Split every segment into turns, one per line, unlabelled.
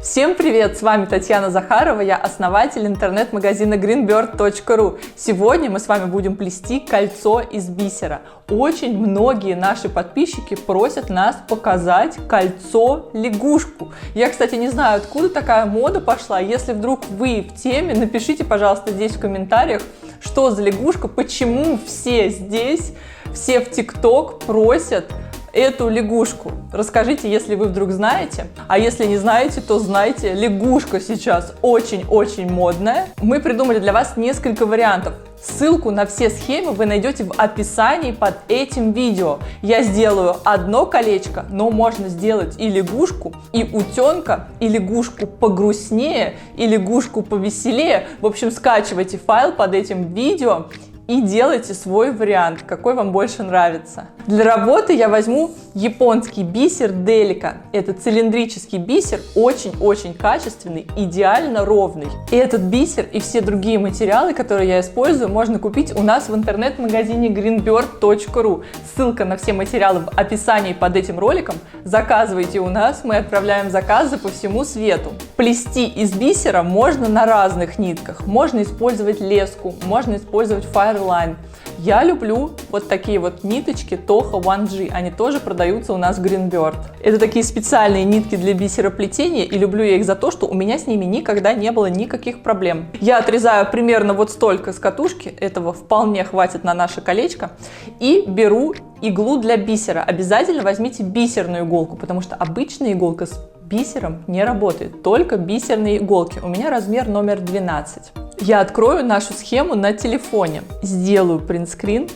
Всем привет! С вами Татьяна Захарова, я основатель интернет-магазина greenbird.ru. Сегодня мы с вами будем плести кольцо из бисера. Очень многие наши подписчики просят нас показать кольцо-лягушку. Я, кстати, не знаю, откуда такая мода пошла. Если вдруг вы в теме, напишите, пожалуйста, здесь в комментариях, что за лягушка, почему все здесь, все в ТикТок просят эту лягушку. Расскажите, если вы вдруг знаете, а если не знаете, то знайте, лягушка сейчас очень-очень модная. Мы придумали для вас несколько вариантов. Ссылку на все схемы вы найдете в описании под этим видео. Я сделаю одно колечко, но можно сделать и лягушку, и утенка, и лягушку погрустнее, и лягушку повеселее. В общем, скачивайте файл под этим видео и делайте свой вариант, какой вам больше нравится. Для работы я возьму японский бисер Delica. Это цилиндрический бисер, очень-очень качественный, идеально ровный. И этот бисер и все другие материалы, которые я использую, можно купить у нас в интернет-магазине greenbird.ru. Ссылка на все материалы в описании под этим роликом. Заказывайте у нас, мы отправляем заказы по всему свету. Плести из бисера можно на разных нитках. Можно использовать леску, можно использовать Fireline. Я люблю вот такие вот ниточки Toho 1G, они тоже продаются у нас в Greenbird. Это такие специальные нитки для бисероплетения, и люблю я их за то, что у меня с ними никогда не было никаких проблем. Я отрезаю примерно вот столько с катушки, этого вполне хватит на наше колечко, и беру иглу для бисера. Обязательно возьмите бисерную иголку, потому что обычная иголка с бисером не работает, только бисерные иголки. У меня размер номер 12. Я открою нашу схему на телефоне, сделаю принтскрин,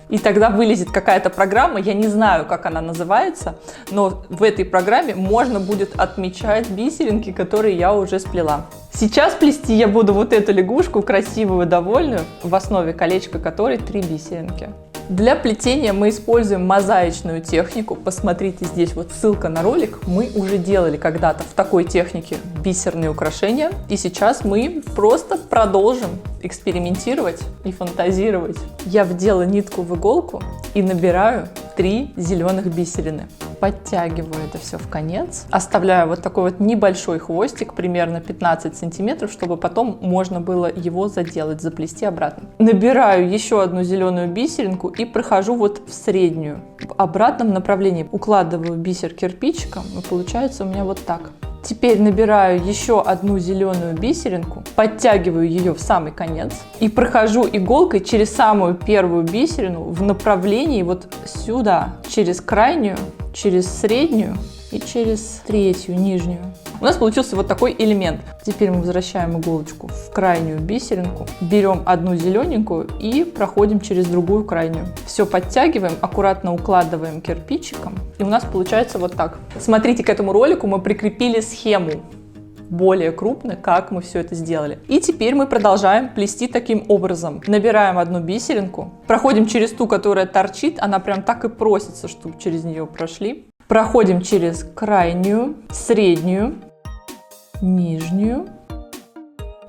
и тогда вылезет какая-то программа, я не знаю, как она называется, но в этой программе можно будет отмечать бисеринки, которые я уже сплела. Сейчас плести я буду вот эту лягушку, красивую, довольную, в основе колечка которой 3 бисеринки. Для плетения мы используем мозаичную технику. Посмотрите, здесь вот ссылка на ролик. Мы уже делали когда-то в такой технике бисерные украшения. И сейчас мы просто продолжим экспериментировать и фантазировать. Я вдела нитку в иголку и набираю 3 зеленых бисерины. Подтягиваю это все в конец. Оставляю вот такой вот небольшой хвостик, примерно 15 сантиметров, чтобы потом можно было его заделать, заплести обратно. Набираю еще одну зеленую бисеринку и прохожу вот в среднюю. В обратном направлении укладываю бисер кирпичиком, и получается у меня вот так. Теперь набираю еще одну зеленую бисеринку, подтягиваю ее в самый конец и прохожу иголкой через самую первую бисерину в направлении вот сюда, через крайнюю, через среднюю и через третью, нижнюю. У нас получился вот такой элемент. Теперь мы возвращаем иголочку в крайнюю бисеринку, берем одну зелененькую и проходим через другую крайнюю. Все подтягиваем, аккуратно укладываем кирпичиком, и у нас получается вот так. Смотрите, к этому ролику мы прикрепили схему более крупно, как мы все это сделали. И теперь мы продолжаем плести таким образом. Набираем одну бисеринку, проходим через ту, которая торчит, она прям так и просится, чтобы через нее прошли. Проходим через крайнюю, среднюю, нижнюю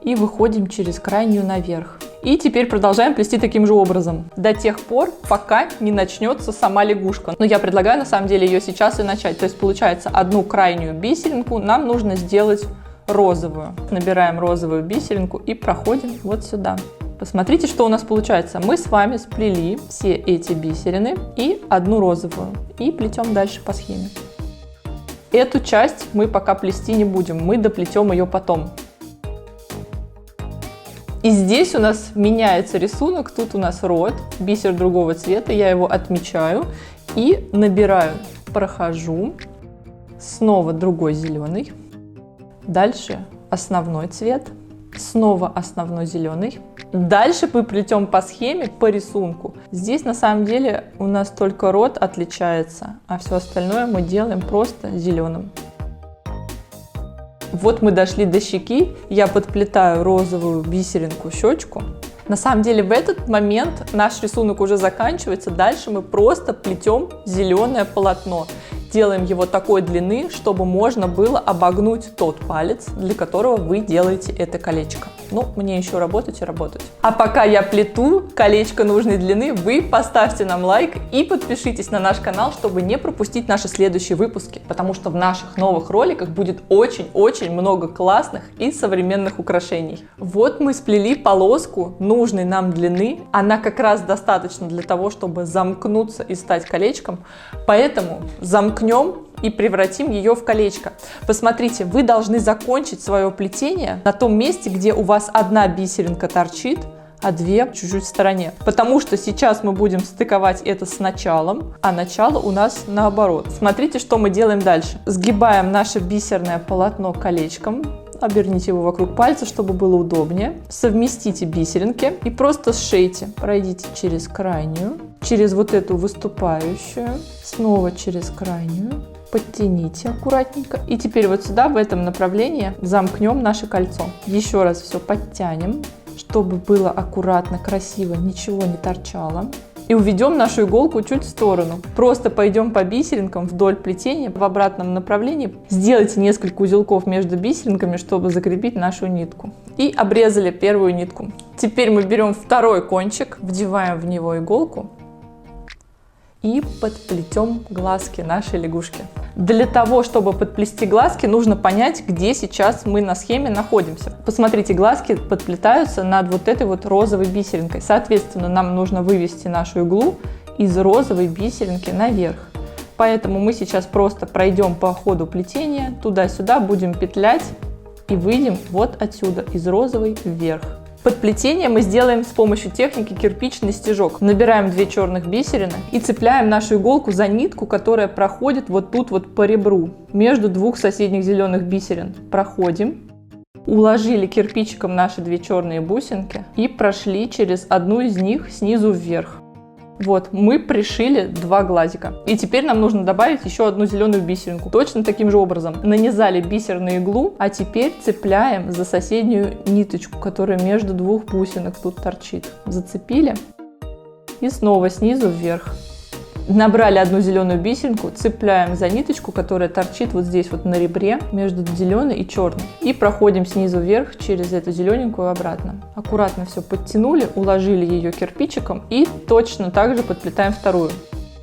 и выходим через крайнюю наверх. И теперь продолжаем плести таким же образом до тех пор, пока не начнется сама лягушка. Но я предлагаю на самом деле ее сейчас и начать. То есть получается, одну крайнюю бисеринку нам нужно сделать розовую. Набираем розовую бисеринку и проходим вот сюда. Посмотрите, что у нас получается. Мы с вами сплели все эти бисерины и одну розовую. И плетем дальше по схеме. Эту часть мы пока плести не будем, мы доплетем ее потом. И здесь у нас меняется рисунок. Тут у нас рот, бисер другого цвета. Я его отмечаю и набираю. Прохожу. Снова другой зеленый. Дальше основной цвет. Снова основной зеленый. Дальше мы плетем по схеме, по рисунку. Здесь на самом деле у нас только рот отличается, а все остальное мы делаем просто зеленым. Вот мы дошли до щеки, я подплетаю розовую бисеринку щечку. На самом деле в этот момент наш рисунок уже заканчивается, дальше мы просто плетем зеленое полотно. делаем его такой длины, чтобы можно было обогнуть тот палец, для которого вы делаете это колечко. Ну, мне еще работать и работать. А пока я плету колечко нужной длины, вы поставьте нам лайк и подпишитесь на наш канал, чтобы не пропустить наши следующие выпуски, потому что в наших новых роликах будет очень-очень много классных и современных украшений. Вот мы сплели полоску нужной нам длины, она как раз достаточно для того, чтобы замкнуться и стать колечком, поэтому замкнем и превратим ее в колечко. Посмотрите, вы должны закончить свое плетение на том месте, где у вас одна бисеринка торчит, а две чуть-чуть в стороне. Потому что сейчас мы будем стыковать это с началом, а начало у нас наоборот. Смотрите, что мы делаем дальше. Сгибаем наше бисерное полотно колечком, оберните его вокруг пальца, чтобы было удобнее. Совместите бисеринки и просто сшейте. Пройдите через крайнюю, через вот эту выступающую, снова через крайнюю. Подтяните аккуратненько. И теперь вот сюда, в этом направлении, замкнем наше кольцо. Еще раз все подтянем, чтобы было аккуратно, красиво, ничего не торчало. И уведем нашу иголку чуть в сторону. Просто пойдем по бисеринкам вдоль плетения в обратном направлении. Сделайте несколько узелков между бисеринками, чтобы закрепить нашу нитку. И обрезали первую нитку. Теперь мы берем второй кончик, вдеваем в него иголку и подплетем глазки нашей лягушки. Для того, чтобы подплести глазки, нужно понять, где сейчас мы на схеме находимся. Посмотрите, глазки подплетаются над вот этой вот розовой бисеринкой. Соответственно, нам нужно вывести нашу иглу из розовой бисеринки наверх. Поэтому мы сейчас просто пройдем по ходу плетения, туда-сюда, будем петлять и выйдем вот отсюда, из розовой вверх. Подплетение мы сделаем с помощью техники кирпичный стежок. Набираем 2 черных бисерины и цепляем нашу иголку за нитку, которая проходит вот тут вот по ребру, между 2 соседних зеленых бисерин. Проходим, уложили кирпичиком наши 2 черные бусинки и прошли через одну из них снизу вверх. Вот, мы пришили 2 глазика. И теперь нам нужно добавить еще одну зеленую бисеринку. Точно таким же образом. Нанизали бисер на иглу, а теперь цепляем за соседнюю ниточку, которая между 2 бусинок тут торчит. Зацепили и снова снизу вверх. Набрали одну зеленую бисеринку, цепляем за ниточку, которая торчит вот здесь вот на ребре между зеленой и черной. И проходим снизу вверх через эту зелененькую обратно. Аккуратно все подтянули, уложили ее кирпичиком и точно так же подплетаем вторую.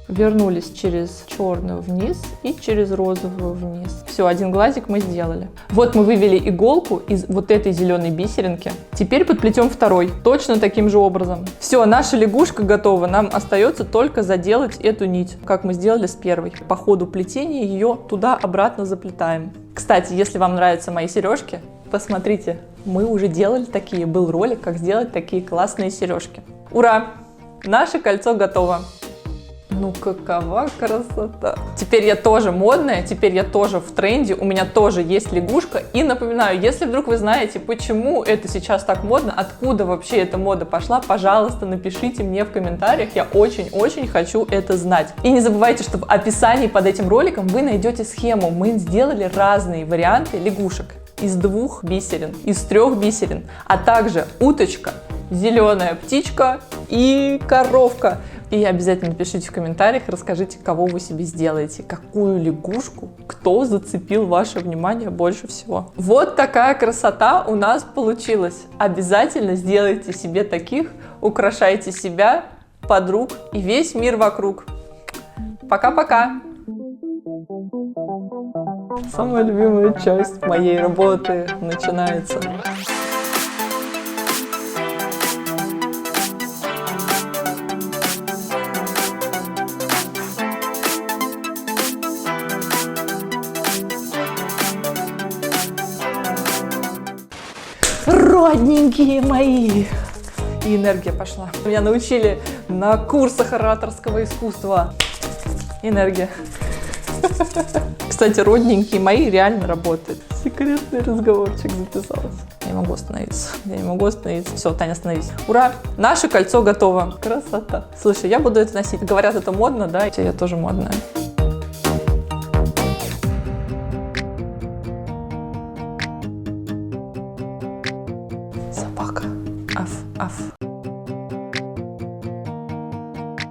Вернулись через черную вниз и через розовую вниз. Все, один глазик мы сделали. Вот мы вывели иголку из вот этой зеленой бисеринки. Теперь подплетем второй, точно таким же образом. Все, наша лягушка готова. Нам остается только заделать эту нить, как мы сделали с первой. По ходу плетения ее туда-обратно заплетаем. Кстати, если вам нравятся мои сережки, посмотрите, мы уже делали такие. Был ролик, как сделать такие классные сережки. Ура! Наше кольцо готово. Ну какова красота! Теперь я тоже модная, теперь я тоже в тренде, у меня тоже есть лягушка. И напоминаю, если вдруг вы знаете, почему это сейчас так модно, откуда вообще эта мода пошла, пожалуйста, напишите мне в комментариях, я очень-очень хочу это знать. И не забывайте, что в описании под этим роликом вы найдете схему. Мы сделали разные варианты лягушек из 2 бисерин, из 3 бисерин, а также уточка, зеленая птичка и коровка. И обязательно пишите в комментариях, расскажите, кого вы себе сделаете, какую лягушку, кто зацепил ваше внимание больше всего. Вот такая красота у нас получилась. Обязательно сделайте себе таких, украшайте себя, подруг и весь мир вокруг. Пока-пока! Самая любимая часть моей работы начинается. Родненькие мои! И энергия пошла. Меня научили на курсах ораторского искусства. Энергия. Кстати, родненькие мои реально работает. Секретный разговорчик записался. Я не могу остановиться. Я не могу остановиться. Все, Таня, остановись. Ура! Наше кольцо готово. Красота. Слушай, я буду это носить. Говорят, это модно, да? Я тоже модная. Собака. Аф, аф.